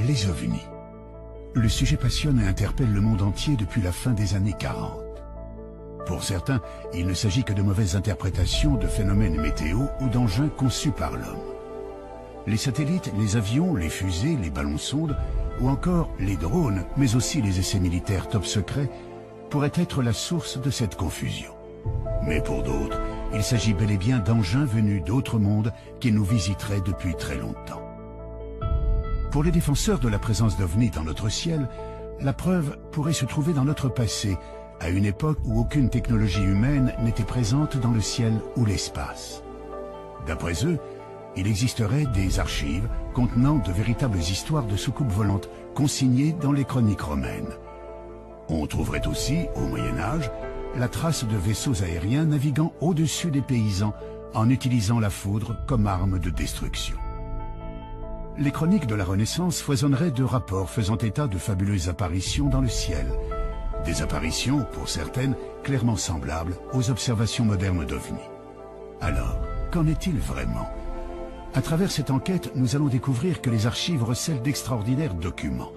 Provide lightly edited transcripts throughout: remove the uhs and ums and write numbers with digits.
les ovnis. Le sujet passionne et interpelle le monde entier depuis la fin des années 40. Pour certains, il ne s'agit que de mauvaises interprétations de phénomènes météo ou d'engins conçus par l'homme. Les satellites, les avions, les fusées, les ballons-sondes ou encore les drones, mais aussi les essais militaires top secrets, pourraient être la source de cette confusion. Mais pour d'autres, il s'agit bel et bien d'engins venus d'autres mondes qui nous visiteraient depuis très longtemps. Pour les défenseurs de la présence d'ovnis dans notre ciel, la preuve pourrait se trouver dans notre passé, à une époque où aucune technologie humaine n'était présente dans le ciel ou l'espace. D'après eux, il existerait des archives contenant de véritables histoires de soucoupes volantes consignées dans les chroniques romaines. On trouverait aussi, au Moyen-Âge, la trace de vaisseaux aériens naviguant au-dessus des paysans en utilisant la foudre comme arme de destruction. Les chroniques de la Renaissance foisonneraient de rapports faisant état de fabuleuses apparitions dans le ciel. Des apparitions, pour certaines, clairement semblables aux observations modernes d'OVNI. Alors, qu'en est-il vraiment ? À travers cette enquête, nous allons découvrir que les archives recèlent d'extraordinaires documents.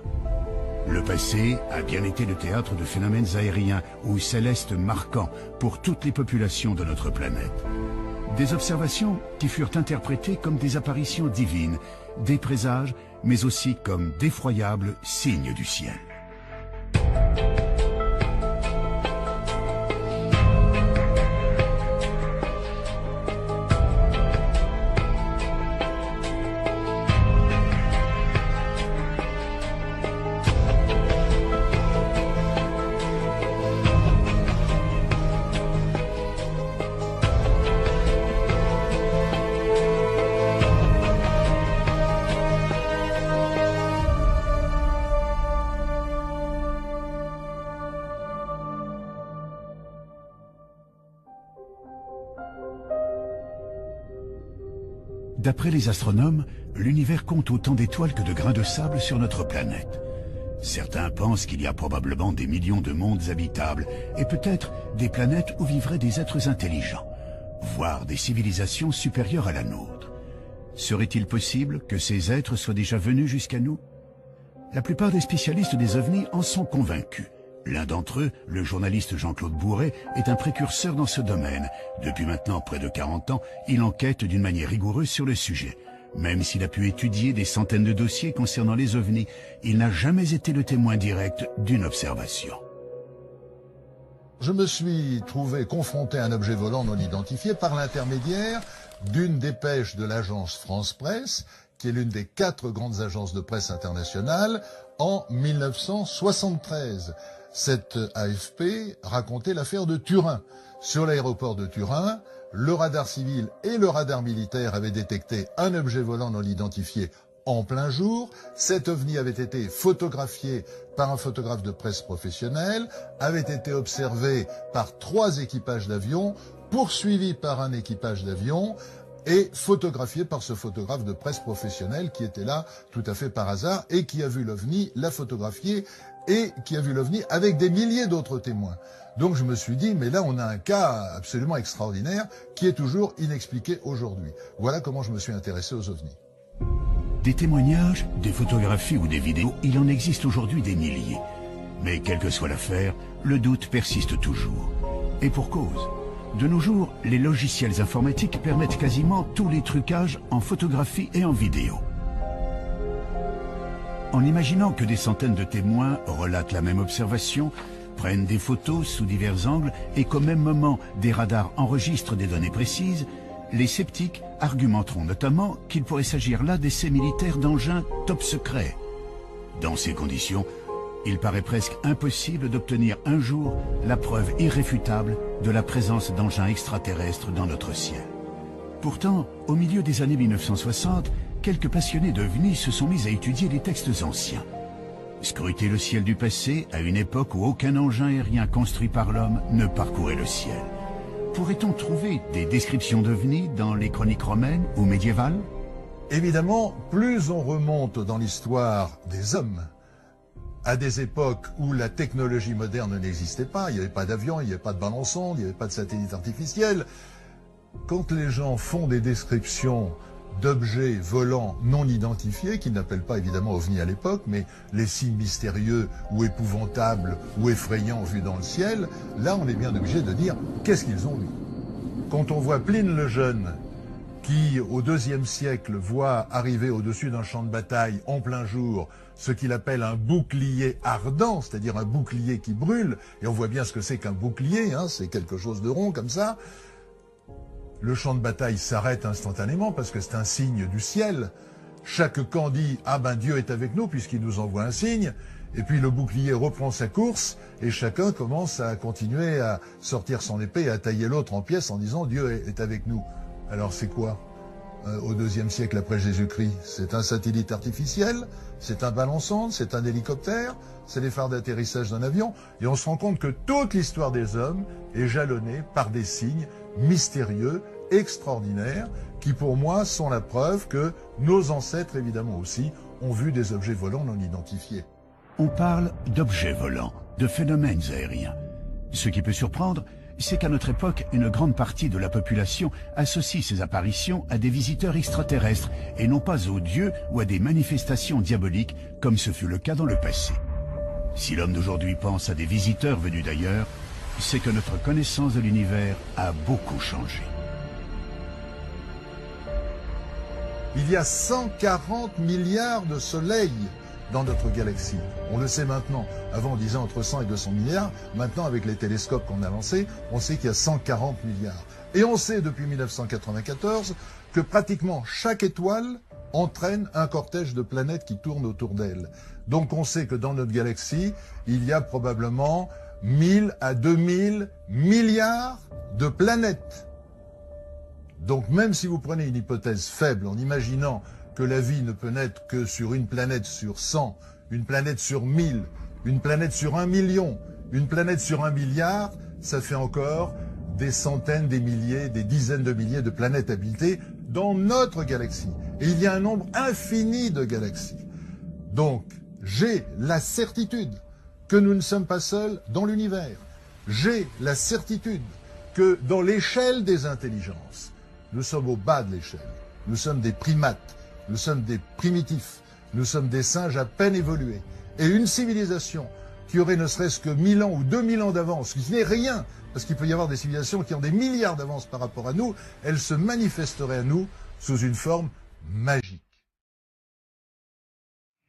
Le passé a bien été le théâtre de phénomènes aériens ou célestes marquants pour toutes les populations de notre planète. Des observations qui furent interprétées comme des apparitions divines, des présages, mais aussi comme d'effroyables signes du ciel. D'après les astronomes, l'univers compte autant d'étoiles que de grains de sable sur notre planète. Certains pensent qu'il y a probablement des millions de mondes habitables et peut-être des planètes où vivraient des êtres intelligents, voire des civilisations supérieures à la nôtre. Serait-il possible que ces êtres soient déjà venus jusqu'à nous? La plupart des spécialistes des ovnis en sont convaincus. L'un d'entre eux, le journaliste Jean-Claude Bourret, est un précurseur dans ce domaine. Depuis maintenant près de 40 ans, il enquête d'une manière rigoureuse sur le sujet. Même s'il a pu étudier des centaines de dossiers concernant les ovnis, il n'a jamais été le témoin direct d'une observation. Je me suis trouvé confronté à un objet volant non identifié par l'intermédiaire d'une dépêche de l'agence France Presse, qui est l'une des 4 grandes agences de presse internationales, en 1973. Cette AFP racontait l'affaire de Turin. Sur l'aéroport de Turin, le radar civil et le radar militaire avaient détecté un objet volant non identifié en plein jour. Cet ovni avait été photographié par un photographe de presse professionnel, avait été observé par 3 équipages d'avion, poursuivi par un équipage d'avion et photographié par ce photographe de presse professionnel qui était là tout à fait par hasard et qui a vu l'ovni, l'a photographié et qui a vu l'OVNI avec des milliers d'autres témoins. Donc je me suis dit, mais là on a un cas absolument extraordinaire qui est toujours inexpliqué aujourd'hui. Voilà comment je me suis intéressé aux OVNI. Des témoignages, des photographies ou des vidéos, il en existe aujourd'hui des milliers. Mais quelle que soit l'affaire, le doute persiste toujours. Et pour cause. De nos jours, les logiciels informatiques permettent quasiment tous les trucages en photographie et en vidéo. En imaginant que des centaines de témoins relatent la même observation, prennent des photos sous divers angles et qu'au même moment des radars enregistrent des données précises, les sceptiques argumenteront notamment qu'il pourrait s'agir là d'essais militaires d'engins top secrets. Dans ces conditions, il paraît presque impossible d'obtenir un jour la preuve irréfutable de la présence d'engins extraterrestres dans notre ciel. Pourtant, au milieu des années 1960, quelques passionnés d'OVNI se sont mis à étudier les textes anciens. Scruter le ciel du passé à une époque où aucun engin aérien construit par l'homme ne parcourait le ciel. Pourrait-on trouver des descriptions d'OVNI dans les chroniques romaines ou médiévales? Évidemment, plus on remonte dans l'histoire des hommes, à des époques où la technologie moderne n'existait pas, il n'y avait pas d'avion, il n'y avait pas de ballon-sonde, il n'y avait pas de satellite artificiel. Quand les gens font des descriptions d'objets volants non identifiés, qui n'appellent pas évidemment ovnis à l'époque, mais les signes mystérieux ou épouvantables ou effrayants vus dans le ciel, là on est bien obligé de dire qu'est-ce qu'ils ont vu. Quand on voit Pline le Jeune, qui au IIe siècle voit arriver au-dessus d'un champ de bataille en plein jour ce qu'il appelle un bouclier ardent, c'est-à-dire un bouclier qui brûle, et on voit bien ce que c'est qu'un bouclier, hein, c'est quelque chose de rond comme ça. Le champ de bataille s'arrête instantanément parce que c'est un signe du ciel. Chaque camp dit « Ah ben Dieu est avec nous puisqu'il nous envoie un signe ». Et puis le bouclier reprend sa course et chacun commence à continuer à sortir son épée et à tailler l'autre en pièces en disant « Dieu est avec nous ». Alors c'est quoi au IIe siècle après Jésus-Christ? C'est un satellite artificiel, c'est un ballon sonde, c'est un hélicoptère, c'est les phares d'atterrissage d'un avion. Et on se rend compte que toute l'histoire des hommes est jalonnée par des signes mystérieux, extraordinaires, qui pour moi sont la preuve que nos ancêtres, évidemment aussi, ont vu des objets volants non identifiés. On parle d'objets volants, de phénomènes aériens. Ce qui peut surprendre, c'est qu'à notre époque, une grande partie de la population associe ces apparitions à des visiteurs extraterrestres et non pas aux dieux ou à des manifestations diaboliques, comme ce fut le cas dans le passé. Si l'homme d'aujourd'hui pense à des visiteurs venus d'ailleurs, c'est que notre connaissance de l'univers a beaucoup changé. Il y a 140 milliards de soleils dans notre galaxie. On le sait maintenant. Avant, on disait entre 100 et 200 milliards. Maintenant, avec les télescopes qu'on a lancés, on sait qu'il y a 140 milliards. Et on sait depuis 1994 que pratiquement chaque étoile entraîne un cortège de planètes qui tournent autour d'elle. Donc on sait que dans notre galaxie, il y a probablement 1000 à 2000 milliards de planètes. Donc même si vous prenez une hypothèse faible en imaginant que la vie ne peut naître que sur une planète sur 100, une planète sur 1000, une planète sur 1 million, une planète sur 1 milliard, ça fait encore des centaines, des milliers, des dizaines de milliers de planètes habitées dans notre galaxie. Et il y a un nombre infini de galaxies. Donc, j'ai la certitude que nous ne sommes pas seuls dans l'univers. J'ai la certitude que dans l'échelle des intelligences, nous sommes au bas de l'échelle. Nous sommes des primates, nous sommes des primitifs, nous sommes des singes à peine évolués. Et une civilisation qui aurait ne serait-ce que 1000 ans ou 2000 ans d'avance, qui n'est rien, parce qu'il peut y avoir des civilisations qui ont des milliards d'avance par rapport à nous, elle se manifesterait à nous sous une forme magique.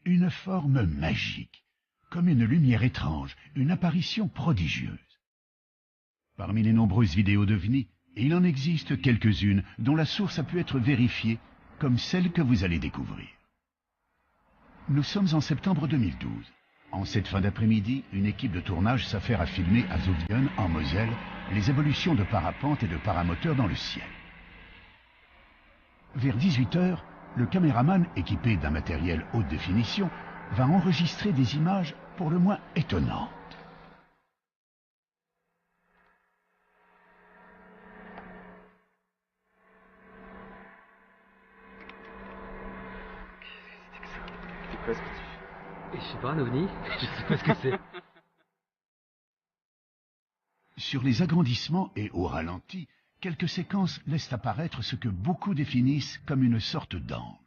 Une forme magique, comme une lumière étrange, une apparition prodigieuse. Parmi les nombreuses vidéos d'OVNI, il en existe quelques-unes dont la source a pu être vérifiée, comme celle que vous allez découvrir. Nous sommes en septembre 2012. En cette fin d'après-midi, une équipe de tournage s'affaire à filmer à Zutphen, en Moselle, les évolutions de parapente et de paramoteurs dans le ciel. Vers 18 h, le caméraman, équipé d'un matériel haute définition, va enregistrer des images pour le moins étonnantes. C'est quoi ce que tu fais? Je sais pas, un ovni. Je sais pas ce que c'est. Sur les agrandissements et au ralenti, quelques séquences laissent apparaître ce que beaucoup définissent comme une sorte d'ange.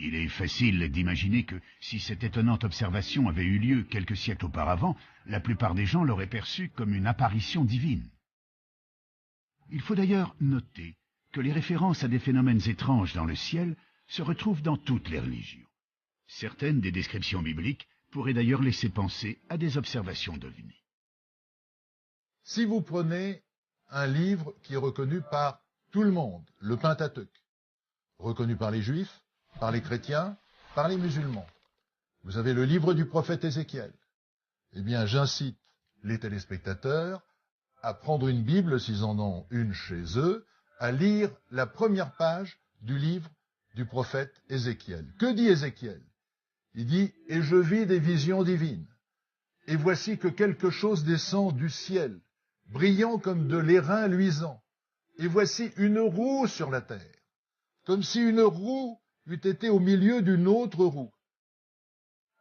Il est facile d'imaginer que si cette étonnante observation avait eu lieu quelques siècles auparavant, la plupart des gens l'auraient perçue comme une apparition divine. Il faut d'ailleurs noter que les références à des phénomènes étranges dans le ciel se retrouvent dans toutes les religions. Certaines des descriptions bibliques pourraient d'ailleurs laisser penser à des observations d'OVNI. Si vous prenez un livre qui est reconnu par tout le monde, le Pentateuque, reconnu par les Juifs, par les chrétiens, par les musulmans, vous avez le livre du prophète Ézéchiel. Eh bien, j'incite les téléspectateurs à prendre une Bible, s'ils en ont une chez eux, à lire la première page du livre du prophète Ézéchiel. Que dit Ézéchiel? Il dit « Et je vis des visions divines, et voici que quelque chose descend du ciel, brillant comme de l'airain luisant, et voici une roue sur la terre, comme si une roue eût été au milieu d'une autre roue,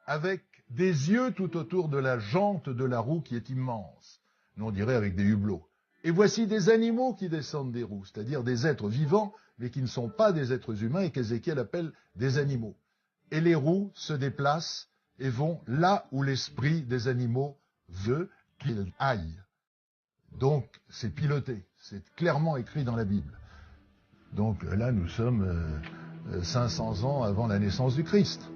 avec des yeux tout autour de la jante de la roue qui est immense. Nous on dirait avec des hublots. Et voici des animaux qui descendent des roues, c'est-à-dire des êtres vivants, mais qui ne sont pas des êtres humains et qu'Ézéchiel appelle des animaux. Et les roues se déplacent et vont là où l'esprit des animaux veut qu'ils aillent. Donc, c'est piloté, c'est clairement écrit dans la Bible. Donc là, nous sommes 500 ans avant la naissance du Christ.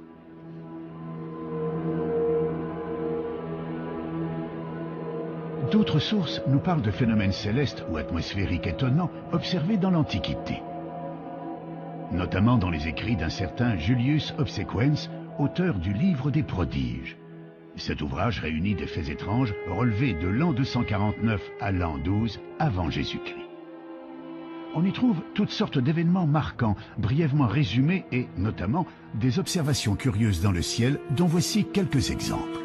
D'autres sources nous parlent de phénomènes célestes ou atmosphériques étonnants observés dans l'Antiquité, notamment dans les écrits d'un certain Julius Obsequens, auteur du Livre des Prodiges. Cet ouvrage réunit des faits étranges relevés de l'an 249 à l'an 12 avant Jésus-Christ. On y trouve toutes sortes d'événements marquants, brièvement résumés et, notamment, des observations curieuses dans le ciel, dont voici quelques exemples.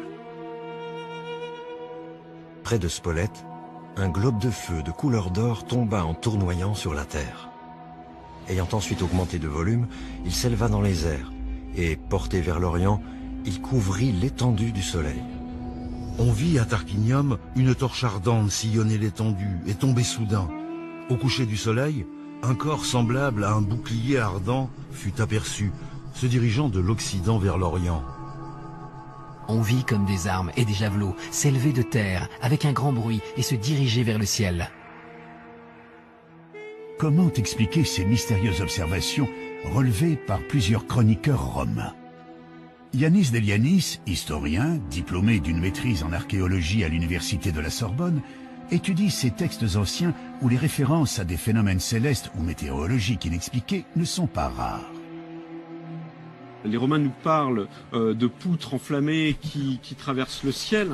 Près de Spolète, un globe de feu de couleur d'or tomba en tournoyant sur la terre. Ayant ensuite augmenté de volume, il s'éleva dans les airs et, porté vers l'Orient, il couvrit l'étendue du soleil. On vit à Tarquinium une torche ardente sillonner l'étendue et tomber soudain. Au coucher du soleil, un corps semblable à un bouclier ardent fut aperçu, se dirigeant de l'Occident vers l'Orient. On vit comme des armes et des javelots s'élever de terre avec un grand bruit et se diriger vers le ciel. Comment expliquer ces mystérieuses observations relevées par plusieurs chroniqueurs romains? Yannis Delianis, historien, diplômé d'une maîtrise en archéologie à l'université de la Sorbonne, étudie ces textes anciens où les références à des phénomènes célestes ou météorologiques inexpliqués ne sont pas rares. Les Romains nous parlent de poutres enflammées qui traversent le ciel.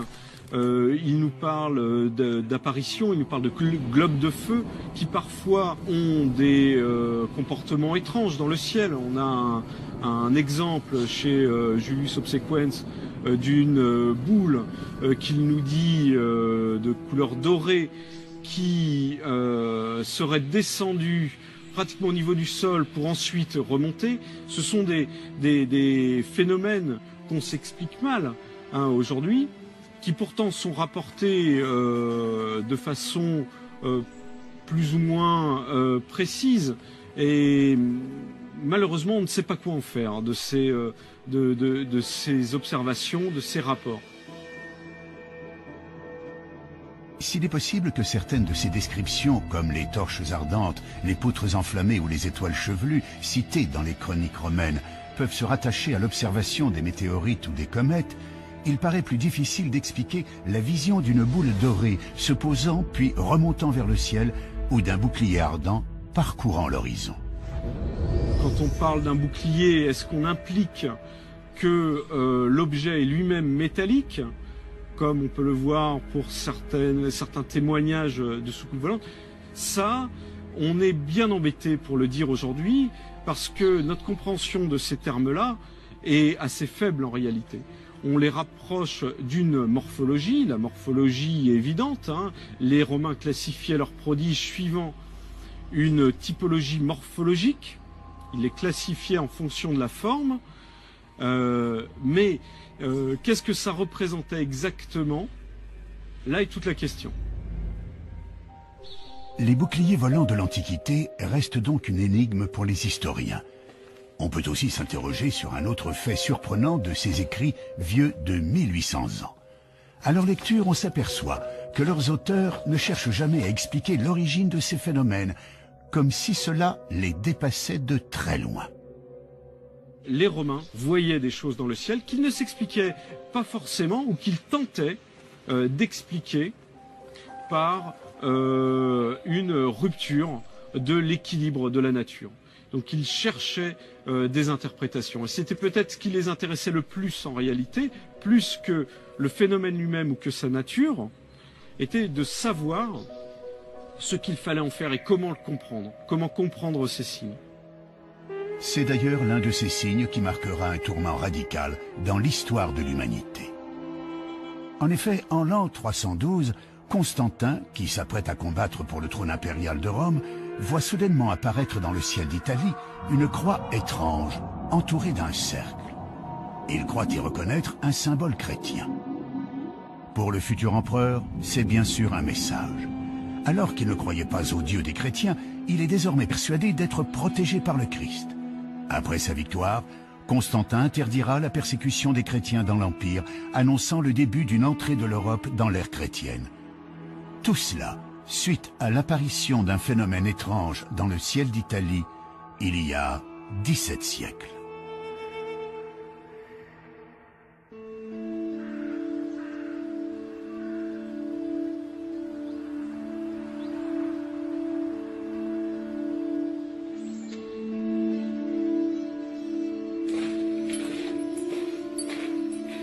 Ils nous parlent d'apparitions, ils nous parlent de globes de feu qui parfois ont des comportements étranges dans le ciel. On a un exemple chez Julius Obsequens d'une boule qu'il nous dit de couleur dorée qui serait descendue pratiquement au niveau du sol pour ensuite remonter. Ce sont des phénomènes qu'on s'explique mal aujourd'hui, qui pourtant sont rapportés de façon plus ou moins précise, et malheureusement on ne sait pas quoi en faire de ces observations, de ces rapports. S'il est possible que certaines de ces descriptions, comme les torches ardentes, les poutres enflammées ou les étoiles chevelues, citées dans les chroniques romaines, peuvent se rattacher à l'observation des météorites ou des comètes, il paraît plus difficile d'expliquer la vision d'une boule dorée se posant puis remontant vers le ciel ou d'un bouclier ardent parcourant l'horizon. Quand on parle d'un bouclier, est-ce qu'on implique que l'objet est lui-même métallique, comme on peut le voir pour certains témoignages de soucoupes volantes? Ça, on est bien embêté pour le dire aujourd'hui, parce que notre compréhension de ces termes-là est assez faible en réalité. On les rapproche d'une morphologie, la morphologie est évidente, Les Romains classifiaient leurs prodiges suivant une typologie morphologique, ils les classifiaient en fonction de la forme, mais qu'est-ce que ça représentait exactement? Là est toute la question. Les boucliers volants de l'Antiquité restent donc une énigme pour les historiens. On peut aussi s'interroger sur un autre fait surprenant de ces écrits vieux de 1800 ans. À leur lecture, on s'aperçoit que leurs auteurs ne cherchent jamais à expliquer l'origine de ces phénomènes, comme si cela les dépassait de très loin. Les Romains voyaient des choses dans le ciel qu'ils ne s'expliquaient pas forcément, ou qu'ils tentaient d'expliquer par une rupture de l'équilibre de la nature. Donc ils cherchaient des interprétations. Et c'était peut-être ce qui les intéressait le plus en réalité, plus que le phénomène lui-même ou que sa nature, était de savoir ce qu'il fallait en faire et comment le comprendre, comment comprendre ces signes. C'est d'ailleurs l'un de ces signes qui marquera un tournant radical dans l'histoire de l'humanité. En effet, en l'an 312, Constantin, qui s'apprête à combattre pour le trône impérial de Rome, voit soudainement apparaître dans le ciel d'Italie une croix étrange, entourée d'un cercle. Il croit y reconnaître un symbole chrétien. Pour le futur empereur, c'est bien sûr un message. Alors qu'il ne croyait pas au Dieu des chrétiens, il est désormais persuadé d'être protégé par le Christ. Après sa victoire, Constantin interdira la persécution des chrétiens dans l'Empire, annonçant le début d'une entrée de l'Europe dans l'ère chrétienne. Tout cela, suite à l'apparition d'un phénomène étrange dans le ciel d'Italie, il y a 17 siècles.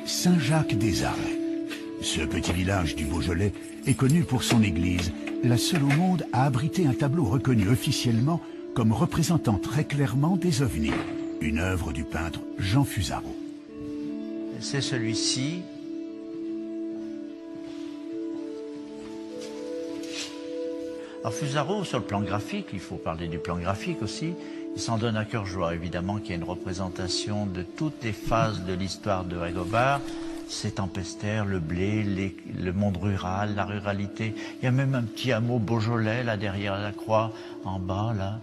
Saint-Jacques-des-Arrêts. Ce petit village du Beaujolais est connu pour son église, la seule au monde à abriter un tableau reconnu officiellement comme représentant très clairement des ovnis, une œuvre du peintre Jean Fusaro. C'est celui-ci. Alors Fusaro, sur le plan graphique, il faut parler du plan graphique aussi, il s'en donne à cœur joie, évidemment, qu'il y a une représentation de toutes les phases de l'histoire de Régobard. Ces tempestaires, le blé, le monde rural, la ruralité. Il y a même un petit hameau beaujolais, là, derrière la croix, en bas, là.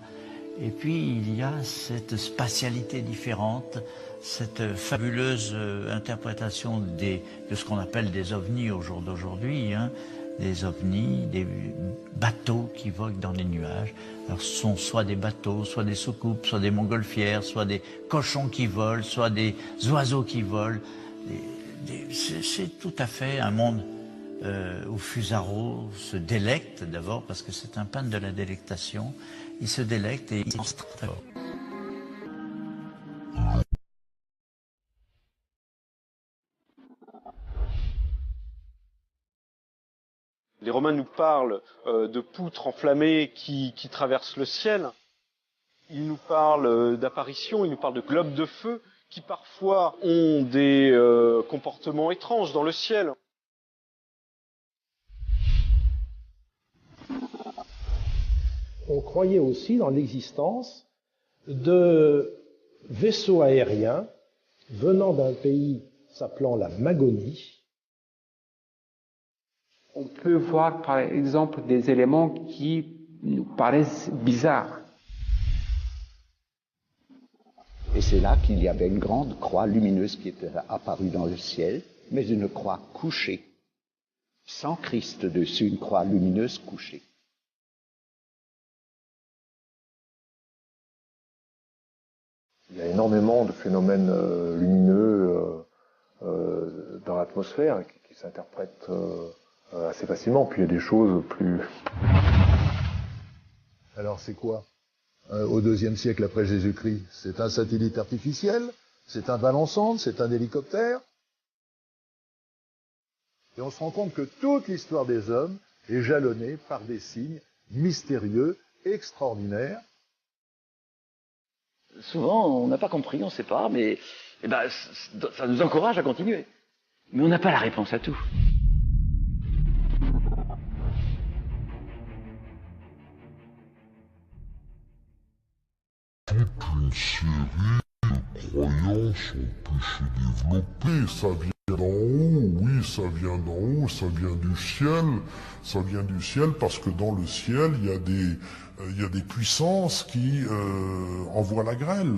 Et puis, il y a cette spatialité différente, cette fabuleuse interprétation de ce qu'on appelle des ovnis au jour d'aujourd'hui, hein. Des ovnis, des bateaux qui voguent dans les nuages. Alors ce sont soit des bateaux, soit des soucoupes, soit des montgolfières, soit des cochons qui volent, soit des oiseaux qui volent. C'est tout à fait un monde où Fusaro se délecte d'abord, parce que c'est un peintre de la délectation. Il se délecte et il s'en très fort. Les Romains nous parlent de poutres enflammées qui traversent le ciel. Ils nous parlent d'apparitions, ils nous parlent de globes de feu qui parfois ont des comportements étranges dans le ciel. On croyait aussi dans l'existence de vaisseaux aériens venant d'un pays s'appelant la Magonie. On peut voir par exemple des éléments qui nous paraissent bizarres. Et c'est là qu'il y avait une grande croix lumineuse qui était apparue dans le ciel, mais une croix couchée, sans Christ dessus, une croix lumineuse couchée. Il y a énormément de phénomènes lumineux dans l'atmosphère qui s'interprètent assez facilement, puis il y a des choses plus... Alors c'est quoi au IIe siècle après Jésus-Christ? C'est un satellite artificiel? C'est un ballon-sonde? C'est un hélicoptère? Et on se rend compte que toute l'histoire des hommes est jalonnée par des signes mystérieux, extraordinaires. Souvent, on n'a pas compris, on ne sait pas, mais ça nous encourage à continuer. Mais on n'a pas la réponse à tout. Toute une série de croyances ont pu se développer. Ça vient d'en haut, oui, ça vient d'en haut, ça vient du ciel. Ça vient du ciel parce que dans le ciel, il y a des puissances qui envoient la grêle.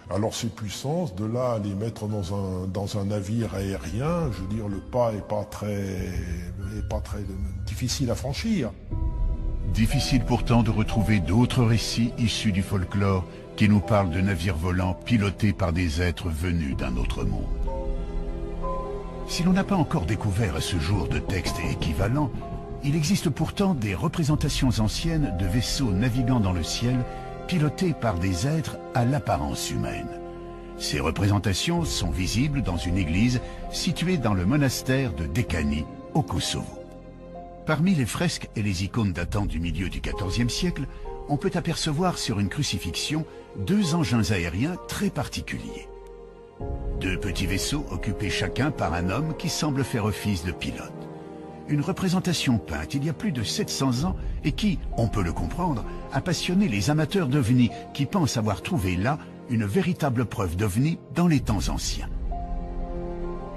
Alors ces puissances, de là à les mettre dans un navire aérien, je veux dire, le pas est pas très difficile à franchir. Difficile pourtant de retrouver d'autres récits issus du folklore qui nous parlent de navires volants pilotés par des êtres venus d'un autre monde. Si l'on n'a pas encore découvert à ce jour de textes équivalents, il existe pourtant des représentations anciennes de vaisseaux naviguant dans le ciel pilotés par des êtres à l'apparence humaine. Ces représentations sont visibles dans une église située dans le monastère de Dekani, au Kosovo. Parmi les fresques et les icônes datant du milieu du XIVe siècle, on peut apercevoir sur une crucifixion deux engins aériens très particuliers. Deux petits vaisseaux occupés chacun par un homme qui semble faire office de pilote. Une représentation peinte il y a plus de 700 ans et qui, on peut le comprendre, a passionné les amateurs d'ovnis qui pensent avoir trouvé là une véritable preuve d'ovnis dans les temps anciens.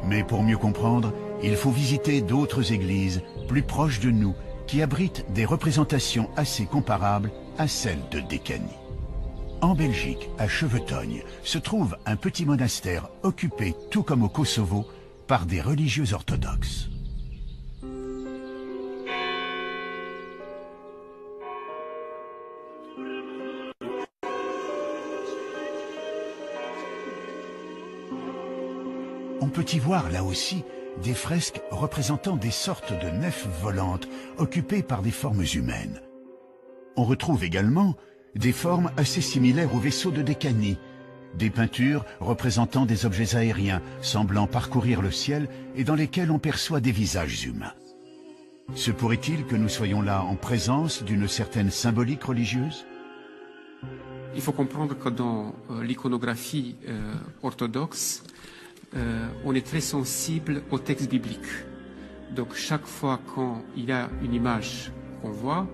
Mais pour mieux comprendre, il faut visiter d'autres églises plus proches de nous qui abrite des représentations assez comparables à celles de Décanie. En Belgique, à Chevetogne, se trouve un petit monastère occupé, tout comme au Kosovo, par des religieux orthodoxes. On peut y voir là aussi des fresques représentant des sortes de nefs volantes occupées par des formes humaines. On retrouve également des formes assez similaires aux vaisseaux de Décanie, des peintures représentant des objets aériens semblant parcourir le ciel et dans lesquels on perçoit des visages humains. Se pourrait-il que nous soyons là en présence d'une certaine symbolique religieuse? Il faut comprendre que dans l'iconographie orthodoxe, on est très sensible au texte biblique. Donc chaque fois quand il y a une image qu'on voit,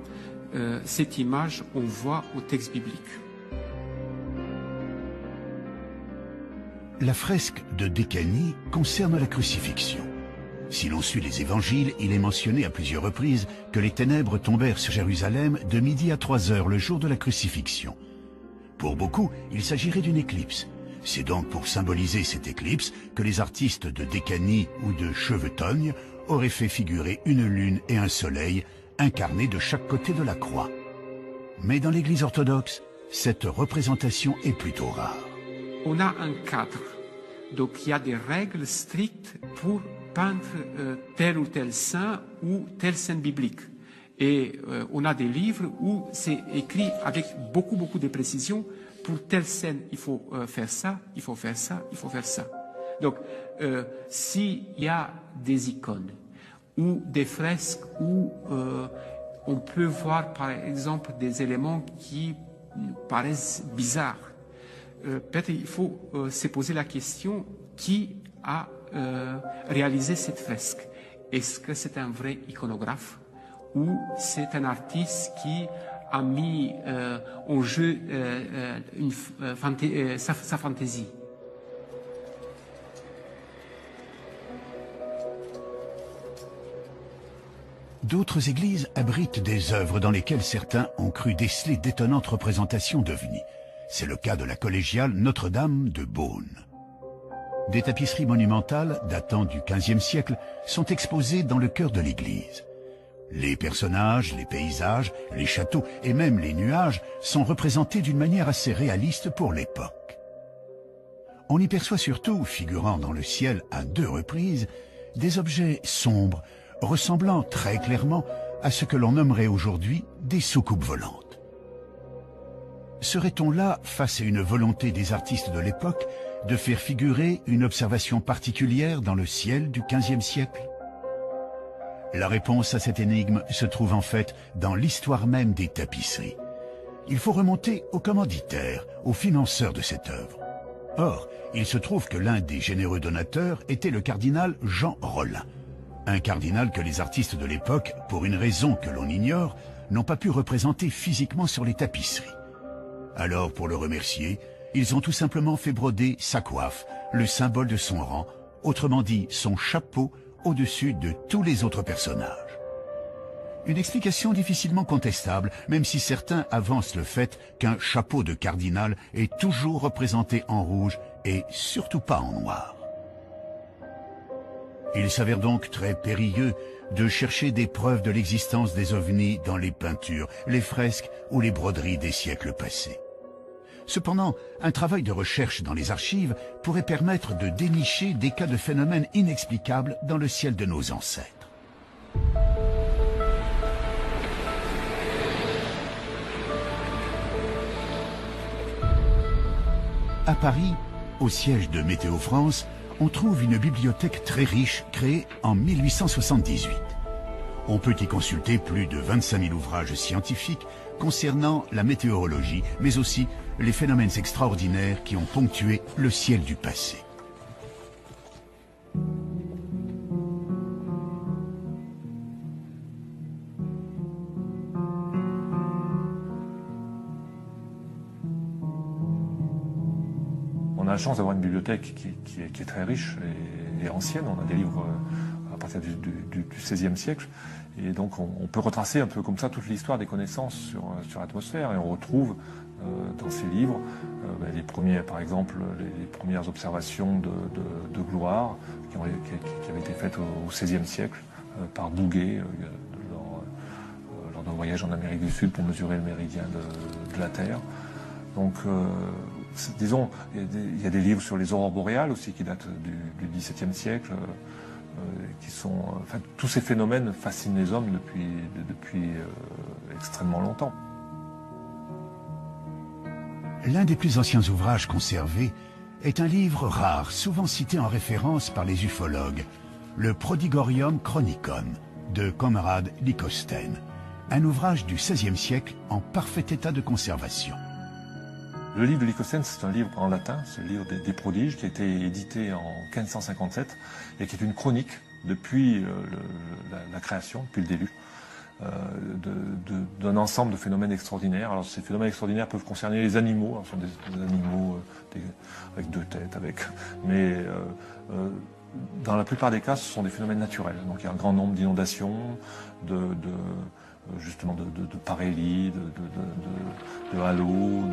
cette image, on voit au texte biblique. La fresque de Décanie concerne la crucifixion. Si l'on suit les évangiles, il est mentionné à plusieurs reprises que les ténèbres tombèrent sur Jérusalem de midi à 3 heures le jour de la crucifixion. Pour beaucoup, il s'agirait d'une éclipse. C'est donc pour symboliser cette éclipse que les artistes de Décanie ou de Chevetogne auraient fait figurer une lune et un soleil incarnés de chaque côté de la croix. Mais dans l'Église orthodoxe, cette représentation est plutôt rare. On a un cadre, donc il y a des règles strictes pour peindre tel ou tel saint ou telle scène biblique. Et on a des livres où c'est écrit avec beaucoup de précision. Pour telle scène, il faut faire ça, il faut faire ça, il faut faire ça. Donc, s'il y a des icônes ou des fresques où on peut voir, par exemple, des éléments qui paraissent bizarres, peut-être il faut se poser la question qui a réalisé cette fresque. Est-ce que c'est un vrai iconographe ou c'est un artiste qui a mis en jeu sa fantaisie? D'autres églises abritent des œuvres dans lesquelles certains ont cru déceler d'étonnantes représentations d'ovnis. C'est le cas de la collégiale Notre-Dame de Beaune. Des tapisseries monumentales datant du XVe siècle sont exposées dans le cœur de l'église. Les personnages, les paysages, les châteaux et même les nuages sont représentés d'une manière assez réaliste pour l'époque. On y perçoit surtout, figurant dans le ciel à 2 reprises, des objets sombres, ressemblant très clairement à ce que l'on nommerait aujourd'hui des soucoupes volantes. Serait-on là face à une volonté des artistes de l'époque de faire figurer une observation particulière dans le ciel du XVe siècle? La réponse à cette énigme se trouve en fait dans l'histoire même des tapisseries. Il faut remonter au commanditaire, au financeur de cette œuvre. Or, il se trouve que l'un des généreux donateurs était le cardinal Jean Rollin, un cardinal que les artistes de l'époque, pour une raison que l'on ignore, n'ont pas pu représenter physiquement sur les tapisseries. Alors, pour le remercier, ils ont tout simplement fait broder sa coiffe, le symbole de son rang, autrement dit son chapeau, au-dessus de tous les autres personnages. Une explication difficilement contestable, même si certains avancent le fait qu'un chapeau de cardinal est toujours représenté en rouge et surtout pas en noir. Il s'avère donc très périlleux de chercher des preuves de l'existence des ovnis dans les peintures, les fresques ou les broderies des siècles passés. Cependant, un travail de recherche dans les archives pourrait permettre de dénicher des cas de phénomènes inexplicables dans le ciel de nos ancêtres. À Paris, au siège de Météo France, on trouve une bibliothèque très riche créée en 1878. On peut y consulter plus de 25 000 ouvrages scientifiques concernant la météorologie, mais aussi les phénomènes extraordinaires qui ont ponctué le ciel du passé. On a la chance d'avoir une bibliothèque qui est très riche et ancienne. On a des livres à partir du XVIe siècle. Et donc on peut retracer un peu comme ça toute l'histoire des connaissances sur l'atmosphère. Et on retrouve dans ces livres les premiers, par exemple, les premières observations de gloire qui avaient été faites au XVIe siècle par Bouguer lors d'un voyage en Amérique du Sud pour mesurer le méridien de la Terre. Donc, disons, il y a des livres sur les aurores boréales aussi qui datent du XVIIe siècle, qui sont, enfin, tous ces phénomènes fascinent les hommes depuis extrêmement longtemps. L'un des plus anciens ouvrages conservés est un livre rare, souvent cité en référence par les ufologues, le Prodigorium Chronicon de Conrad Lycosthein, un ouvrage du XVIe siècle en parfait état de conservation. Le livre de Lycosthein, c'est un livre en latin, c'est le livre des prodiges, qui a été édité en 1557 et qui est une chronique depuis la création, depuis le début, d'un ensemble de phénomènes extraordinaires. Alors ces phénomènes extraordinaires peuvent concerner les animaux, ce sont des animaux avec deux têtes, mais dans la plupart des cas, ce sont des phénomènes naturels. Donc il y a un grand nombre d'inondations, justement de parélie, de halos.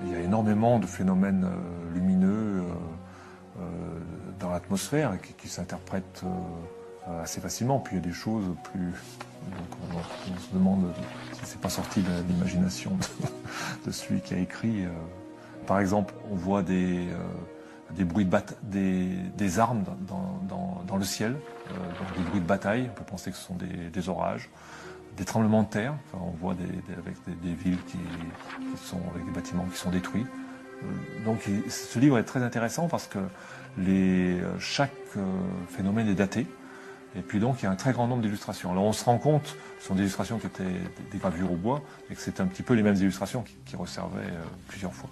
Il y a énormément de phénomènes lumineux dans l'atmosphère qui s'interprètent assez facilement. Puis il y a des choses plus... on se demande si c'est pas sorti de l'imagination de celui qui a écrit. Par exemple, on voit des bruits des armes dans le ciel, donc des bruits de bataille. On peut penser que ce sont des orages. Des tremblements de terre, enfin, on voit avec des villes qui sont avec des bâtiments qui sont détruits. Donc ce livre est très intéressant parce que chaque phénomène est daté. Et puis donc il y a un très grand nombre d'illustrations. Alors on se rend compte, ce sont des illustrations qui étaient des gravures au bois, et que c'est un petit peu les mêmes illustrations qui resservaient plusieurs fois.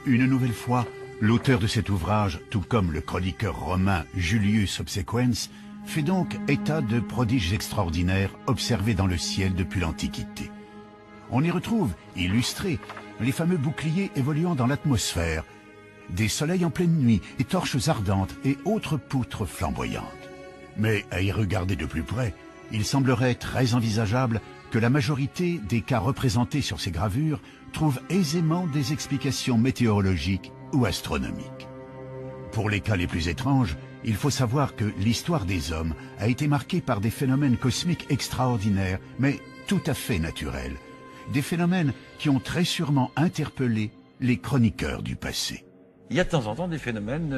Une nouvelle fois, l'auteur de cet ouvrage, tout comme le chroniqueur romain Julius Obsequens, fait donc état de prodiges extraordinaires observés dans le ciel depuis l'Antiquité. On y retrouve, illustrés, les fameux boucliers évoluant dans l'atmosphère, des soleils en pleine nuit, et torches ardentes et autres poutres flamboyantes. Mais à y regarder de plus près, il semblerait très envisageable que la majorité des cas représentés sur ces gravures trouvent aisément des explications météorologiques ou astronomiques. Pour les cas les plus étranges, il faut savoir que l'histoire des hommes a été marquée par des phénomènes cosmiques extraordinaires, mais tout à fait naturels. Des phénomènes qui ont très sûrement interpellé les chroniqueurs du passé. Il y a de temps en temps des phénomènes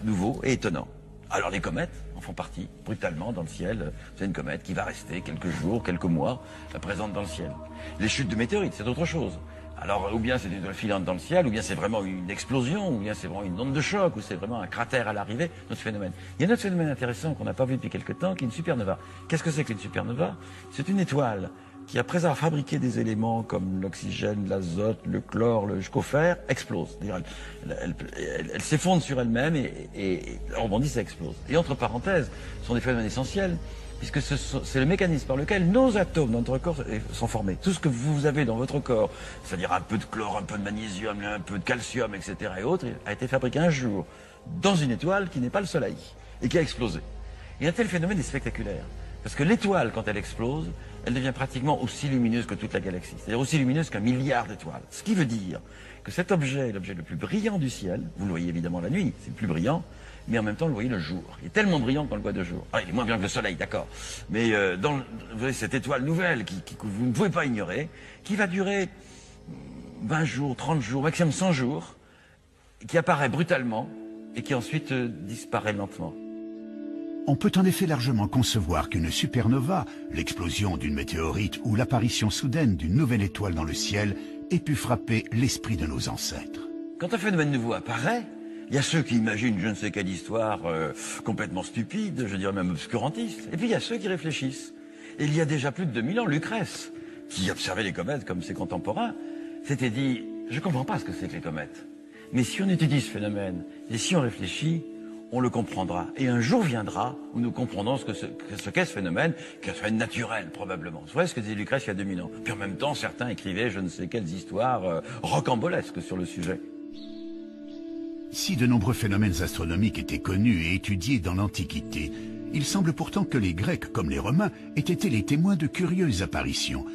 nouveaux et étonnants. Alors les comètes en font partie, brutalement dans le ciel. C'est une comète qui va rester quelques jours, quelques mois, présente dans le ciel. Les chutes de météorites, c'est autre chose. Alors, ou bien c'est une étoile filante dans le ciel, ou bien c'est vraiment une explosion, ou bien c'est vraiment une onde de choc, ou c'est vraiment un cratère à l'arrivée, notre phénomène. Il y a un autre phénomène intéressant qu'on n'a pas vu depuis quelque temps, qui est une supernova. Qu'est-ce que c'est qu'une supernova? C'est une étoile qui, après avoir fabriqué des éléments comme l'oxygène, l'azote, le chlore, jusqu'au fer, explose. C'est-à-dire, elle s'effondre sur elle-même et rebondit, ça explose. Et entre parenthèses, ce sont des phénomènes essentiels, puisque c'est le mécanisme par lequel nos atomes dans notre corps sont formés. Tout ce que vous avez dans votre corps, c'est-à-dire un peu de chlore, un peu de magnésium, un peu de calcium, etc. et autres, a été fabriqué un jour dans une étoile qui n'est pas le Soleil et qui a explosé. Et un tel phénomène est spectaculaire, parce que l'étoile, quand elle explose, elle devient pratiquement aussi lumineuse que toute la galaxie, c'est-à-dire aussi lumineuse qu'un milliard d'étoiles. Ce qui veut dire que cet objet est l'objet le plus brillant du ciel. Vous le voyez évidemment la nuit, c'est le plus brillant, mais en même temps, vous le voyez le jour. Il est tellement brillant qu'on le voit de jour. Ah, il est moins bien que le soleil, d'accord. Mais vous voyez cette étoile nouvelle que vous ne pouvez pas ignorer, qui va durer 20 jours, 30 jours, maximum 100 jours, qui apparaît brutalement et qui ensuite disparaît lentement. On peut en effet largement concevoir qu'une supernova, l'explosion d'une météorite ou l'apparition soudaine d'une nouvelle étoile dans le ciel, ait pu frapper l'esprit de nos ancêtres. Quand un phénomène nouveau apparaît, il y a ceux qui imaginent je ne sais quelle histoire complètement stupide, je dirais même obscurantiste, et puis il y a ceux qui réfléchissent. Et il y a déjà plus de 2000 ans, Lucrèce, qui observait les comètes comme ses contemporains, s'était dit « je ne comprends pas ce que c'est que les comètes, mais si on étudie ce phénomène, et si on réfléchit, on le comprendra. Et un jour viendra où nous comprendrons ce qu'est ce phénomène, qu'un phénomène naturel probablement. Vous voyez ce que disait Lucrèce il y a 2000 ans. Puis en même temps, certains écrivaient je ne sais quelles histoires rocambolesques sur le sujet. Si de nombreux phénomènes astronomiques étaient connus et étudiés dans l'Antiquité, il semble pourtant que les Grecs comme les Romains aient été les témoins de curieuses apparitions.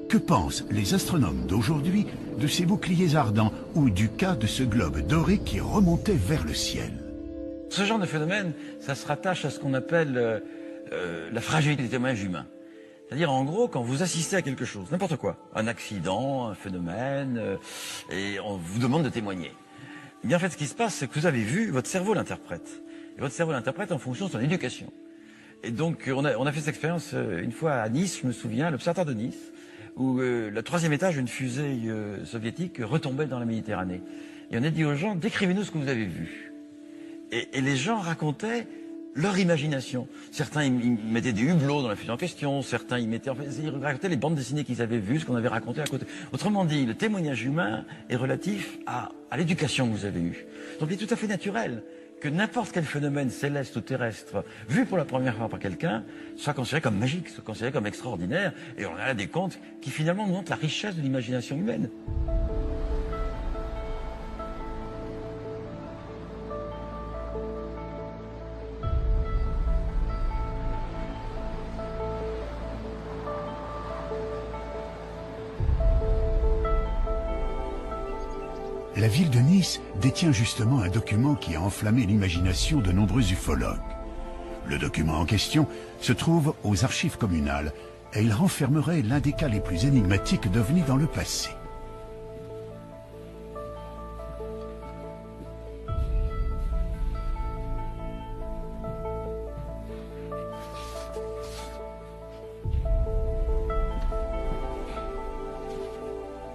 Que pensent les astronomes d'aujourd'hui de ces boucliers ardents ou du cas de ce globe doré qui remontait vers le ciel? Ce genre de phénomène, ça se rattache à ce qu'on appelle la fragilité des témoignages humains. C'est-à-dire, en gros, quand vous assistez à quelque chose, n'importe quoi, un accident, un phénomène, et on vous demande de témoigner. Eh bien, en fait, ce qui se passe, c'est que vous avez vu, votre cerveau l'interprète. Et votre cerveau l'interprète en fonction de son éducation. Et donc, on a fait cette expérience une fois à Nice, je me souviens, à l'Observatoire de Nice, où le 3e étage d'une fusée soviétique retombait dans la Méditerranée. Et on a dit aux gens, décrivez-nous ce que vous avez vu. Et les gens racontaient leur imagination. Certains, ils mettaient des hublots dans la fusée en question, certains, ils racontaient les bandes dessinées qu'ils avaient vues, ce qu'on avait raconté à côté. Autrement dit, le témoignage humain est relatif à l'éducation que vous avez eue. Donc il est tout à fait naturel que n'importe quel phénomène céleste ou terrestre, vu pour la première fois par quelqu'un, soit considéré comme magique, soit considéré comme extraordinaire, et on a là des contes qui finalement nous montrent la richesse de l'imagination humaine. La ville de Nice détient justement un document qui a enflammé l'imagination de nombreux ufologues. Le document en question se trouve aux archives communales et il renfermerait l'un des cas les plus énigmatiques d'OVNI dans le passé.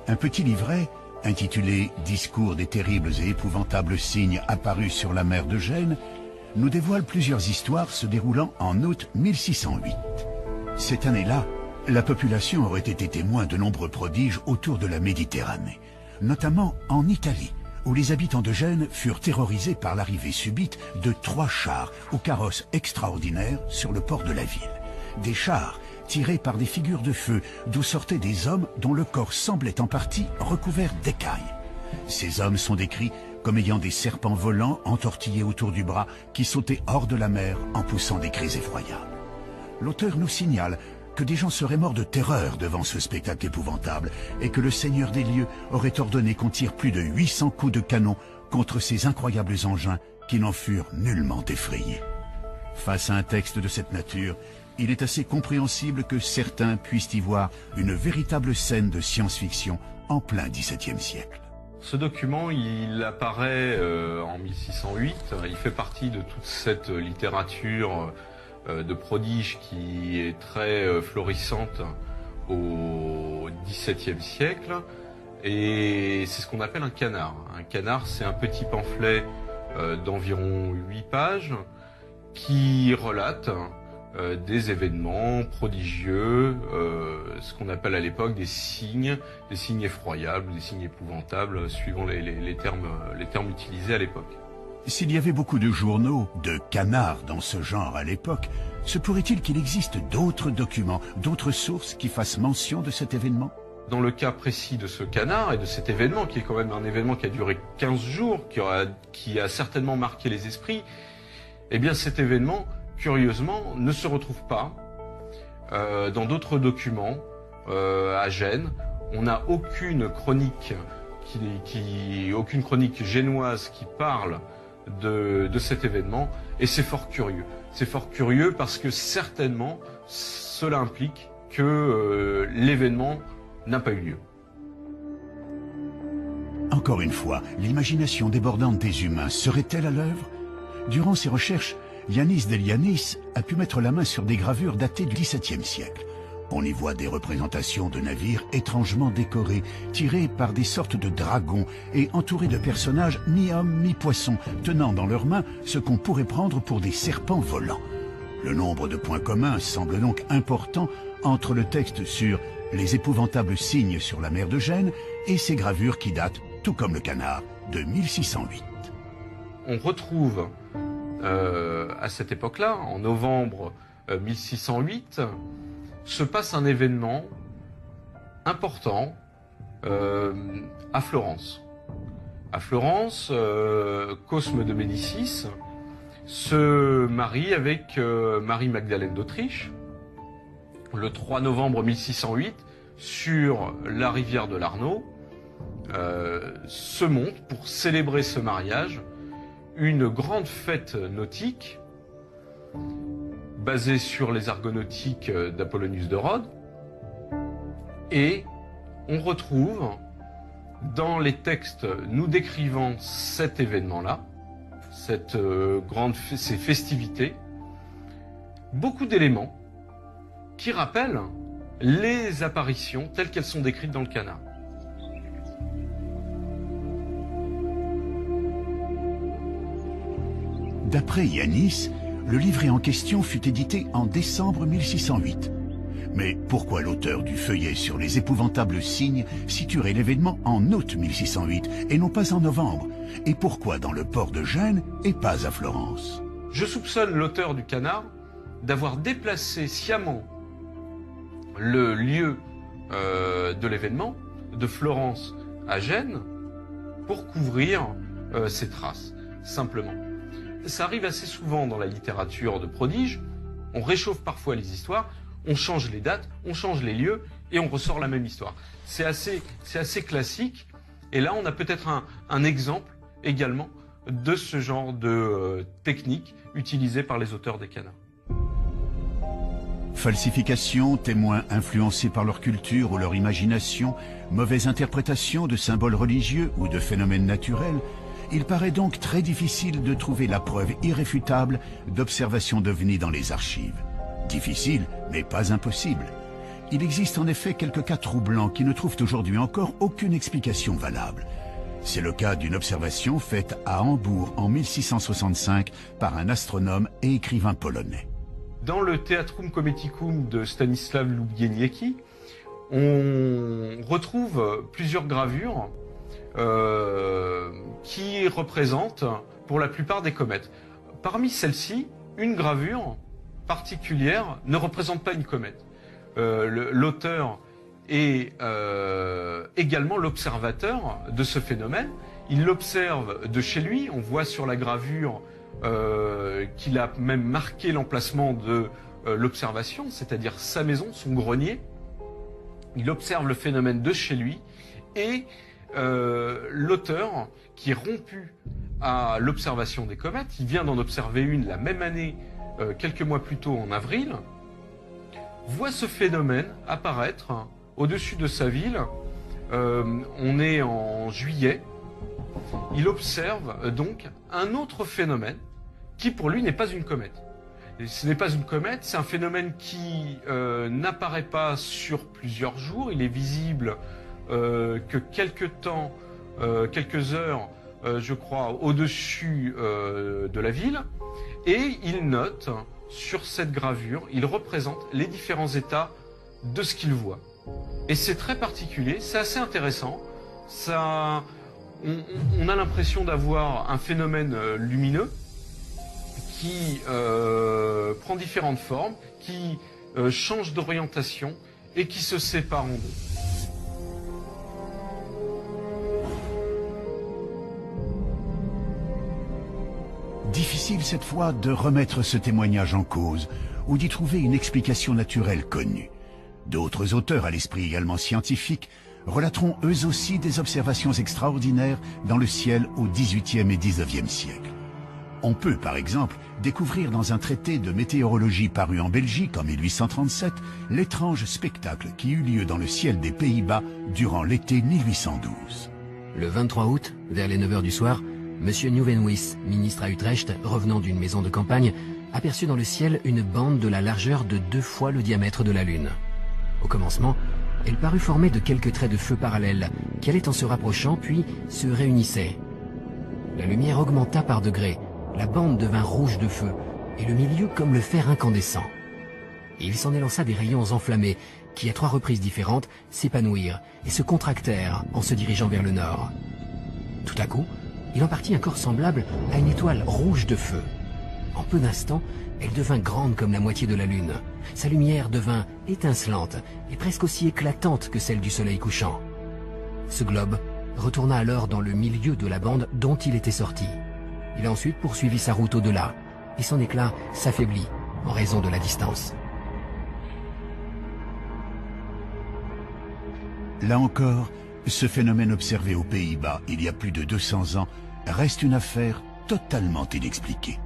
Un petit livret intitulé « Discours des terribles et épouvantables signes apparus sur la mer de Gênes », nous dévoile plusieurs histoires se déroulant en août 1608. Cette année-là, la population aurait été témoin de nombreux prodiges autour de la Méditerranée, notamment en Italie, où les habitants de Gênes furent terrorisés par l'arrivée subite de 3 chars ou carrosses extraordinaires sur le port de la ville. Des chars tirés par des figures de feu, d'où sortaient des hommes dont le corps semblait en partie recouvert d'écailles. Ces hommes sont décrits comme ayant des serpents volants entortillés autour du bras qui sautaient hors de la mer en poussant des cris effroyables. L'auteur nous signale que des gens seraient morts de terreur devant ce spectacle épouvantable et que le Seigneur des lieux aurait ordonné qu'on tire plus de 800 coups de canon contre ces incroyables engins qui n'en furent nullement effrayés. Face à un texte de cette nature, il est assez compréhensible que certains puissent y voir une véritable scène de science-fiction en plein XVIIe siècle. Ce document, il apparaît en 1608. Il fait partie de toute cette littérature de prodiges qui est très florissante au XVIIe siècle. Et c'est ce qu'on appelle un canard. Un canard, c'est un petit pamphlet d'environ 8 pages qui relate des événements prodigieux, ce qu'on appelle à l'époque des signes effroyables, des signes épouvantables, suivant les termes utilisés à l'époque. S'il y avait beaucoup de journaux, de canards dans ce genre à l'époque, se pourrait-il qu'il existe d'autres documents, d'autres sources qui fassent mention de cet événement? Dans le cas précis de ce canard et de cet événement, qui est quand même un événement qui a duré 15 jours, qui a certainement marqué les esprits, eh bien cet événement, curieusement, ne se retrouve pas dans d'autres documents à Gênes. On n'a aucune chronique aucune chronique génoise qui parle de cet événement, et c'est fort curieux. C'est fort curieux parce que certainement cela implique que l'événement n'a pas eu lieu. Encore une fois, l'imagination débordante des humains serait-elle à l'œuvre? Durant ses recherches, Yanis Delianis a pu mettre la main sur des gravures datées du XVIIe siècle. On y voit des représentations de navires étrangement décorés, tirés par des sortes de dragons et entourés de personnages mi-hommes, mi-poissons, tenant dans leurs mains ce qu'on pourrait prendre pour des serpents volants. Le nombre de points communs semble donc important entre le texte sur les épouvantables signes sur la mer de Gênes et ces gravures qui datent, tout comme le canard, de 1608. On retrouve à cette époque-là, en novembre 1608, se passe un événement important à Florence. À Florence, Cosme de Médicis se marie avec Marie-Magdalène d'Autriche le 3 novembre 1608 sur la rivière de l'Arno. Se monte pour célébrer ce mariage une grande fête nautique basée sur les argonautiques d'Apollonius de Rhodes, et on retrouve dans les textes nous décrivant cet événement-là, ces festivités, beaucoup d'éléments qui rappellent les apparitions telles qu'elles sont décrites dans le Canard. D'après Yanis, le livret en question fut édité en décembre 1608. Mais pourquoi l'auteur du feuillet sur les épouvantables signes situerait l'événement en août 1608 et non pas en novembre? Et pourquoi dans le port de Gênes et pas à Florence? Je soupçonne l'auteur du Canard d'avoir déplacé sciemment le lieu de l'événement de Florence à Gênes pour couvrir ses traces, simplement. Ça arrive assez souvent dans la littérature de prodige, on réchauffe parfois les histoires, on change les dates, on change les lieux et on ressort la même histoire. C'est assez classique, et là on a peut-être un exemple également de ce genre de technique utilisée par les auteurs des Canards. Falsification, témoins influencés par leur culture ou leur imagination, mauvaise interprétation de symboles religieux ou de phénomènes naturels, il paraît donc très difficile de trouver la preuve irréfutable d'observations d'ovnis dans les archives. Difficile, mais pas impossible. Il existe en effet quelques cas troublants qui ne trouvent aujourd'hui encore aucune explication valable. C'est le cas d'une observation faite à Hambourg en 1665 par un astronome et écrivain polonais. Dans le Theatrum Cometicum de Stanisław Lubieniecki, on retrouve plusieurs gravures qui représentent pour la plupart des comètes. Parmi celles-ci, une gravure particulière ne représente pas une comète. L'auteur est également l'observateur de ce phénomène. Il l'observe de chez lui. On voit sur la gravure qu'il a même marqué l'emplacement de l'observation, c'est-à-dire sa maison, son grenier. Il observe le phénomène de chez lui, et l'auteur, qui est rompu à l'observation des comètes, il vient d'en observer une la même année, quelques mois plus tôt en avril, voit ce phénomène apparaître au-dessus de sa ville. On est en juillet. Il observe donc un autre phénomène qui pour lui n'est pas une comète. Et ce n'est pas une comète, c'est un phénomène qui n'apparaît pas sur plusieurs jours. Il est visible que quelques temps, quelques heures, je crois, au-dessus de la ville. Et il note sur cette gravure, il représente les différents états de ce qu'il voit. Et c'est très particulier, c'est assez intéressant. Ça, on a l'impression d'avoir un phénomène lumineux qui prend différentes formes, qui change d'orientation et qui se sépare en deux. Difficile cette fois de remettre ce témoignage en cause ou d'y trouver une explication naturelle connue. D'autres auteurs à l'esprit également scientifique relateront eux aussi des observations extraordinaires dans le ciel au XVIIIe et XIXe siècle. On peut par exemple découvrir dans un traité de météorologie paru en Belgique en 1837 l'étrange spectacle qui eut lieu dans le ciel des Pays-Bas durant l'été 1812. Le 23 août, vers les 9h du soir, M. Nieuwenhuis, ministre à Utrecht, revenant d'une maison de campagne, aperçut dans le ciel une bande de la largeur de 2 fois le diamètre de la Lune. Au commencement, elle parut formée de quelques traits de feu parallèles, qui allaient en se rapprochant puis se réunissaient. La lumière augmenta par degrés, la bande devint rouge de feu, et le milieu comme le fer incandescent. Et il s'en élança des rayons enflammés, qui à 3 reprises différentes s'épanouirent et se contractèrent en se dirigeant vers le nord. Tout à coup, il en partit un corps semblable à une étoile rouge de feu. En peu d'instants, elle devint grande comme la moitié de la Lune. Sa lumière devint étincelante et presque aussi éclatante que celle du soleil couchant. Ce globe retourna alors dans le milieu de la bande dont il était sorti. Il a ensuite poursuivi sa route au-delà, et son éclat s'affaiblit en raison de la distance. Là encore, ce phénomène observé aux Pays-Bas il y a plus de 200 ans reste une affaire totalement inexpliquée.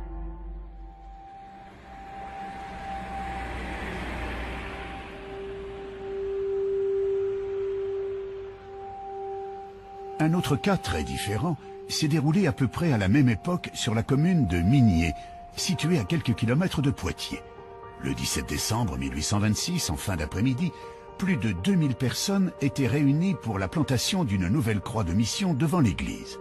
Un autre cas très différent s'est déroulé à peu près à la même époque sur la commune de Migné, située à quelques kilomètres de Poitiers. Le 17 décembre 1826, en fin d'après-midi, plus de 2000 personnes étaient réunies pour la plantation d'une nouvelle croix de mission devant l'église.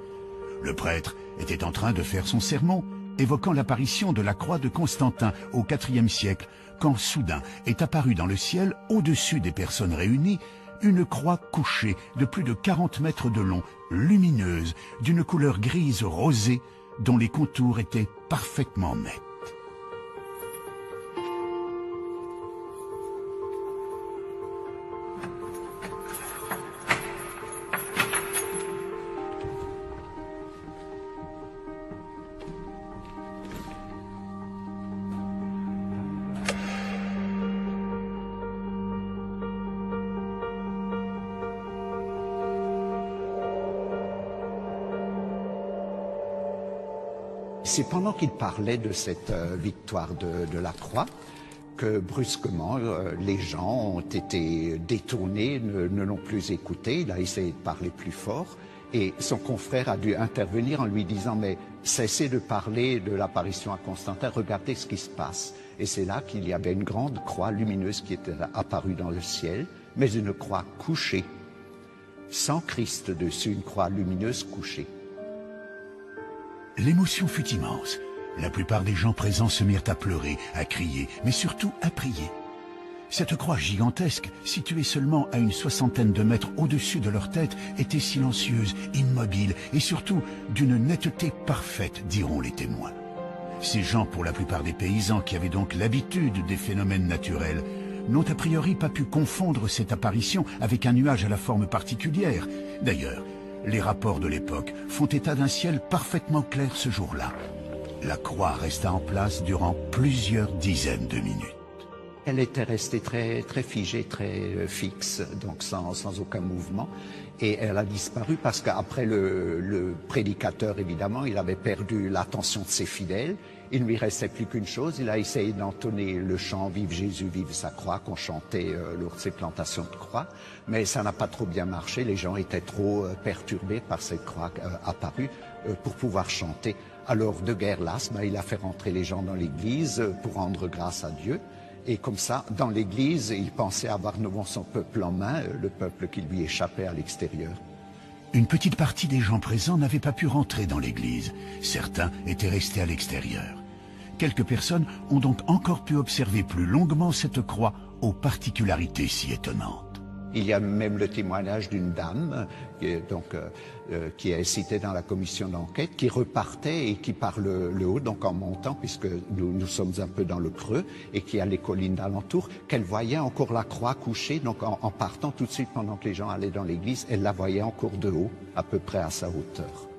Le prêtre était en train de faire son sermon, évoquant l'apparition de la croix de Constantin au IVe siècle, quand soudain est apparue dans le ciel, au-dessus des personnes réunies, une croix couchée de plus de 40 mètres de long, lumineuse, d'une couleur grise rosée, dont les contours étaient parfaitement nets. C'est pendant qu'il parlait de cette victoire de la croix que brusquement les gens ont été détournés, ne l'ont plus écouté. Il a essayé de parler plus fort et son confrère a dû intervenir en lui disant « mais cessez de parler de l'apparition à Constantin, regardez ce qui se passe ». Et c'est là qu'il y avait une grande croix lumineuse qui était apparue dans le ciel, mais une croix couchée, sans Christ dessus, une croix lumineuse couchée. L'émotion fut immense. La plupart des gens présents se mirent à pleurer, à crier, mais surtout à prier. Cette croix gigantesque, située seulement à une soixantaine de mètres au-dessus de leur tête, était silencieuse, immobile et surtout d'une netteté parfaite, diront les témoins. Ces gens, pour la plupart des paysans qui avaient donc l'habitude des phénomènes naturels, n'ont a priori pas pu confondre cette apparition avec un nuage à la forme particulière. D'ailleurs, les rapports de l'époque font état d'un ciel parfaitement clair ce jour-là. La croix resta en place durant plusieurs dizaines de minutes. Elle était restée très figée, très fixe, donc sans aucun mouvement. Et elle a disparu parce qu'après le prédicateur, évidemment, il avait perdu l'attention de ses fidèles. Il ne lui restait plus qu'une chose, il a essayé d'entonner le chant « Vive Jésus, vive sa croix » qu'on chantait lors de ses plantations de croix. Mais ça n'a pas trop bien marché, les gens étaient trop perturbés par cette croix apparue pour pouvoir chanter. Alors de guerre lasse, il a fait rentrer les gens dans l'église pour rendre grâce à Dieu. Et comme ça, dans l'église, il pensait avoir nouveau son peuple en main, le peuple qui lui échappait à l'extérieur. Une petite partie des gens présents n'avaient pas pu rentrer dans l'église. Certains étaient restés à l'extérieur. Quelques personnes ont donc encore pu observer plus longuement cette croix aux particularités si étonnantes. Il y a même le témoignage d'une dame qui est citée dans la commission d'enquête, qui repartait et qui par le haut, donc en montant, puisque nous sommes un peu dans le creux, et qui a les collines d'alentour, qu'elle voyait encore la croix couchée, donc en partant tout de suite pendant que les gens allaient dans l'église, elle la voyait encore de haut, à peu près à sa hauteur.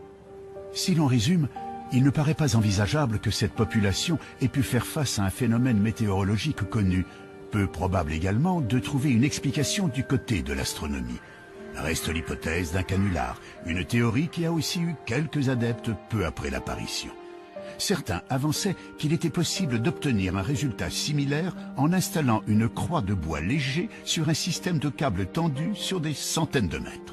Si l'on résume, il ne paraît pas envisageable que cette population ait pu faire face à un phénomène météorologique connu. Peu probable également de trouver une explication du côté de l'astronomie. Reste l'hypothèse d'un canular, une théorie qui a aussi eu quelques adeptes peu après l'apparition. Certains avançaient qu'il était possible d'obtenir un résultat similaire en installant une croix de bois léger sur un système de câbles tendus sur des centaines de mètres.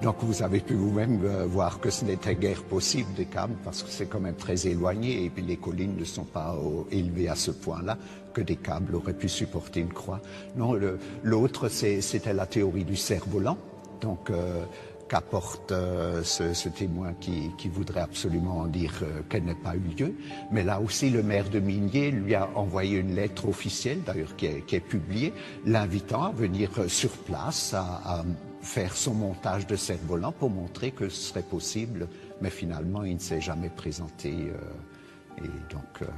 Donc vous avez pu vous-même voir que ce n'était guère possible des câbles parce que c'est quand même très éloigné et puis les collines ne sont pas élevées à ce point-là que des câbles auraient pu supporter une croix. Non, l'autre c'était la théorie du cerf-volant, donc qu'apporte ce témoin qui voudrait absolument dire qu'elle n'ait pas eu lieu. Mais là aussi le maire de Migné lui a envoyé une lettre officielle, d'ailleurs qui est publiée, l'invitant à venir sur place à faire son montage de cerf-volant pour montrer que ce serait possible, mais finalement il ne s'est jamais présenté et donc...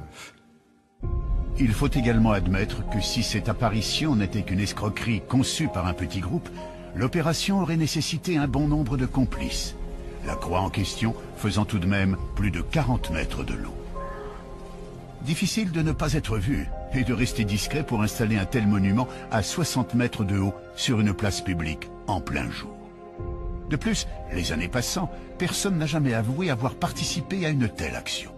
Il faut également admettre que si cette apparition n'était qu'une escroquerie conçue par un petit groupe, l'opération aurait nécessité un bon nombre de complices. La croix en question faisant tout de même plus de 40 mètres de long. Difficile de ne pas être vu et de rester discret pour installer un tel monument à 60 mètres de haut sur une place publique en plein jour. De plus, les années passant, personne n'a jamais avoué avoir participé à une telle action.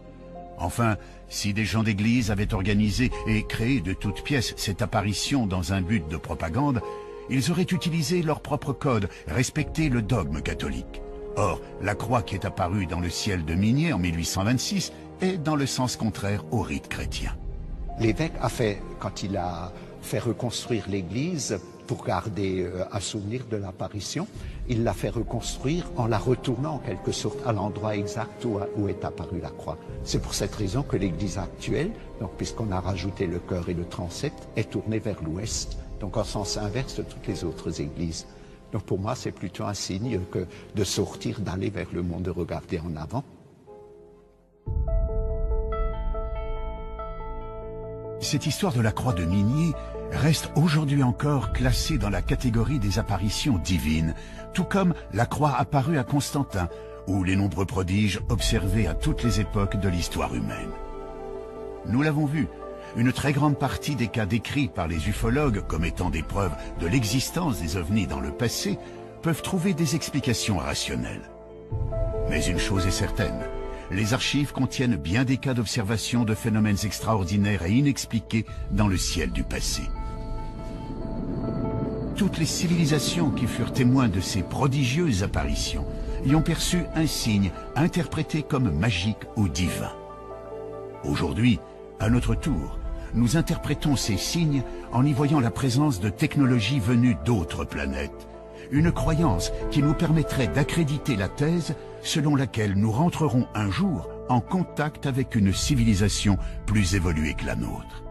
Enfin, si des gens d'église avaient organisé et créé de toutes pièces cette apparition dans un but de propagande, ils auraient utilisé leur propre code, respecté le dogme catholique. Or, la croix qui est apparue dans le ciel de Migné en 1826 est dans le sens contraire au rite chrétien. L'évêque a fait, quand il a fait reconstruire l'église pour garder un souvenir de l'apparition, il l'a fait reconstruire en la retournant en quelque sorte à l'endroit exact où est apparue la croix. C'est pour cette raison que l'église actuelle, donc puisqu'on a rajouté le chœur et le transept, est tournée vers l'ouest, donc en sens inverse de toutes les autres églises. Donc pour moi, c'est plutôt un signe que de sortir, d'aller vers le monde, de regarder en avant. Cette histoire de la croix de Migné reste aujourd'hui encore classée dans la catégorie des apparitions divines, tout comme la croix apparue à Constantin, ou les nombreux prodiges observés à toutes les époques de l'histoire humaine. Nous l'avons vu, une très grande partie des cas décrits par les ufologues comme étant des preuves de l'existence des ovnis dans le passé peuvent trouver des explications rationnelles. Mais une chose est certaine, les archives contiennent bien des cas d'observation de phénomènes extraordinaires et inexpliqués dans le ciel du passé. Toutes les civilisations qui furent témoins de ces prodigieuses apparitions y ont perçu un signe interprété comme magique ou divin. Aujourd'hui, à notre tour, nous interprétons ces signes en y voyant la présence de technologies venues d'autres planètes. Une croyance qui nous permettrait d'accréditer la thèse selon laquelle nous rentrerons un jour en contact avec une civilisation plus évoluée que la nôtre.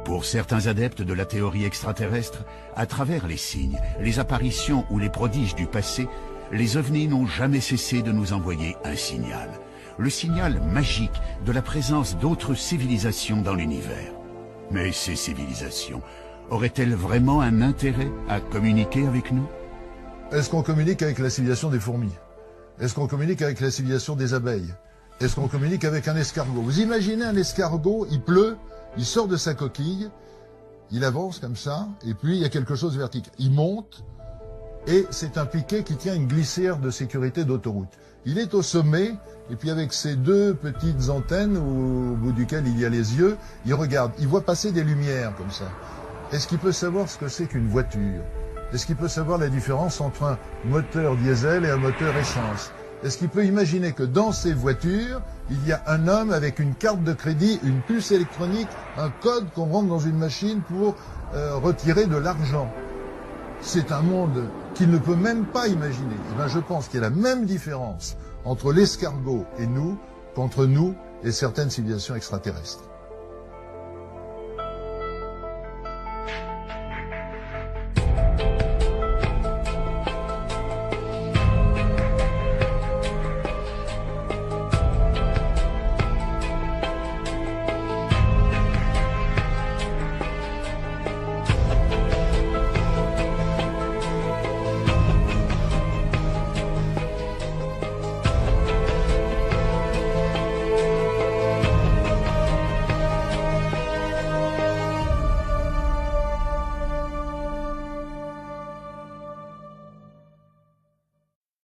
Pour certains adeptes de la théorie extraterrestre, à travers les signes, les apparitions ou les prodiges du passé, les ovnis n'ont jamais cessé de nous envoyer un signal. Le signal magique de la présence d'autres civilisations dans l'univers. Mais ces civilisations auraient-elles vraiment un intérêt à communiquer avec nous? Est-ce qu'on communique avec la civilisation des fourmis? Est-ce qu'on communique avec la civilisation des abeilles? Est-ce qu'on communique avec un escargot? Vous imaginez un escargot, il pleut, il sort de sa coquille, il avance comme ça, et puis il y a quelque chose de vertical. Il monte, et c'est un piquet qui tient une glissière de sécurité d'autoroute. Il est au sommet, et puis avec ses deux petites antennes au bout duquel il y a les yeux, il regarde, il voit passer des lumières comme ça. Est-ce qu'il peut savoir ce que c'est qu'une voiture? Est-ce qu'il peut savoir la différence entre un moteur diesel et un moteur essence? Est-ce qu'il peut imaginer que dans ces voitures, il y a un homme avec une carte de crédit, une puce électronique, un code qu'on rentre dans une machine pour retirer de l'argent? C'est un monde qu'il ne peut même pas imaginer. Eh bien, je pense qu'il y a la même différence entre l'escargot et nous qu'entre nous et certaines civilisations extraterrestres.